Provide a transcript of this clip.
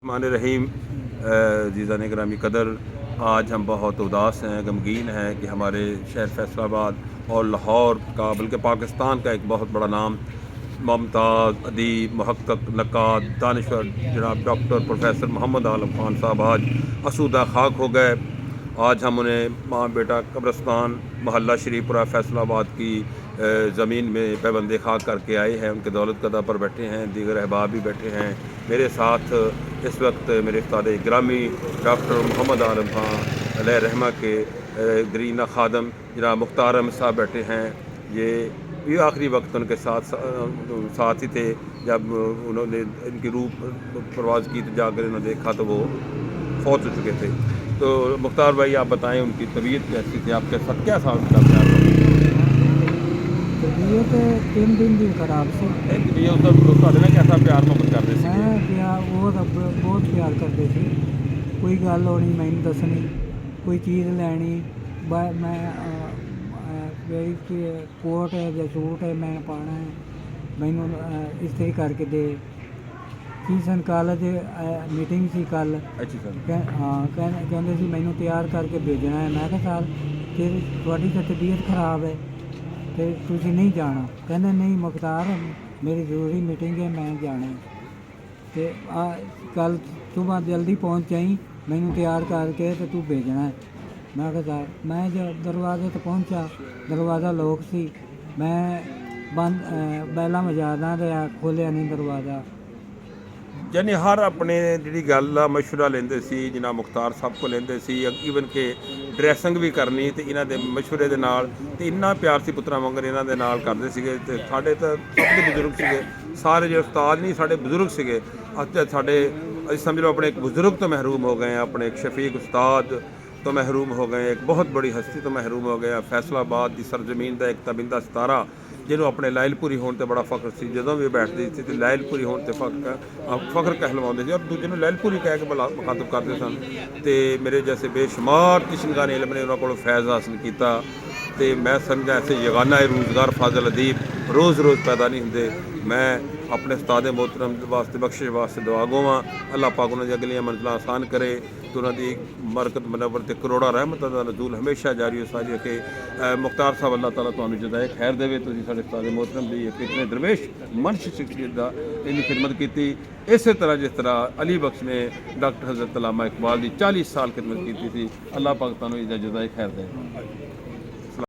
मान रहीम जीज़ान ग्रामी कदर, आज हम बहुत उदास हैं, गमगीन हैं कि हमारे शहर फैसलाबाद और लाहौर का बल्कि पाकिस्तान का एक बहुत बड़ा नाम मुमताज़ अदीब मुहक्क़क़ नक़ाद दानिश्वर जनाब डॉक्टर प्रोफेसर मोहम्मद आलम ख़ान साहब आज आसूदा खाक हो गए। आज हम उन्हें माँ बेटा कब्रस्तान मोहल्ला शरीफपुरा फैसलाबाद की ज़मीन में पैबंद खाक करके आए हैं। उनके दौलत कदा पर बैठे हैं, दीगर अहबाब भी बैठे हैं। मेरे साथ इस वक्त मेरे उस्ताद ग्रामी डॉक्टर मोहम्मद आलम ख़ान अलैहि रहमा के दरीना खादम जनाब मुख्तार अहमद साहब बैठे हैं। ये आखिरी वक्त उनके साथ ही थे जब उन्होंने इनकी रूह परवाज़ की तो जाकर उन्होंने देखा तो वो फौत हो चुके थे। तो मुख्तार भाई आप बताएं उनकी तबीयत कैसी थी, आपके साथ क्या साल का प्यार तबीयत 3 दिन ਦੀ ਖਰਾਬ ਸੀ। ये ਤੁਹਾਡੇ ਨਾਲ कैसा प्यार मोहब्बत करते थे? मैं प्यार बहुत प्यार करते थे। कोई गल होनी मैंने दसनी, कोई चीज़ लैनी, मैं कोट है या सूट है मैं पाना है, मैनू इस्त्री करके दे। सन कॉलेज मीटिंग सी कल, अच्छी सर। हाँ कहते सी मैनू तैयार करके भेजना है। मैं कहा साल फिर थोड़ी तो तबीयत खराब है तो तुसी नहीं जाना। कहते नहीं मुख्तार मेरी जरूरी मीटिंग है मैं जाना है। तो कल सुबह जल्दी पहुँच जाई, मैनू तैयार करके तो तू भेजना है। मैं कहा साल मैं जब दरवाजे तो पहुँचा, दरवाज़ा लॉक सी, मैं बंद बैला मजादा रहा, खोलिया नहीं दरवाज़ा। यानी हर अपने जी गल का मशवरा लेंदे सी, जिन्ना मुख्तार साहब को लेंदे सी, ईवन के ड्रैसिंग भी करनी तो इन्हां दे मशवरे दे नाल ते इन्ना प्यार सी पुत्रा वांगर इन्हां दे नाल करदे सीगे। ते साडे तां सब दे बुजुर्ग सीगे, सारे जो उस्ताद नहीं साडे बुजुर्ग सीगे। अज साडे असीं समझ लो अपने एक बुजुर्ग तो महरूम हो गए हैं, अपने एक शफीक उस्ताद तो महरूम हो गए, एक बहुत बड़ी हस्ती तो महरूम हो गया। फैसलाबाद की सरजमीन का एक तबिंदा सितारा जिन्हों अपने लायलपुरी होने पर बड़ा फख्र सी, जो भी बैठती थी तो लायलपुरी होने पर फख्र कहलवाते थे और दूजे को लायलपुरी कह के मुखातब करते सन। तो मेरे जैसे बेशुमार किशनगार इलम ने उन्होंने को फैज़ हासिल किया। तो मैं समझा ऐसे यगाना रोज़गार फाजल अदीब रोज़ रोज़ पैदा नहीं होंगे। मैं अपने उस्ताद मोहतरम वास्ते बख्शिश वास्ते दुआ गोवां, अल्लाह पाक उन्होंने अगलियां मंजिलां आसान करे तो उन्होंने बरकत मनवर ते करोड़ा रहमत का नजूल हमेशा जारी सारी रखे। मुख्तार साहब अल्लाह ताला तुहानू जज़ाए खैर देवे। तुसीं साडे उस्ताद मोहतरम दी एक इतने दरवेश मनश शख्सियत दा इन्नी खिदमत की। इस तरह जिस तरह अली बख्श ने डॉक्टर हज़रत अल्लामा इकबाल की 40 साल खिदमत की थी। अल्लाह पाक तुहानू जज़ाए खैर दे।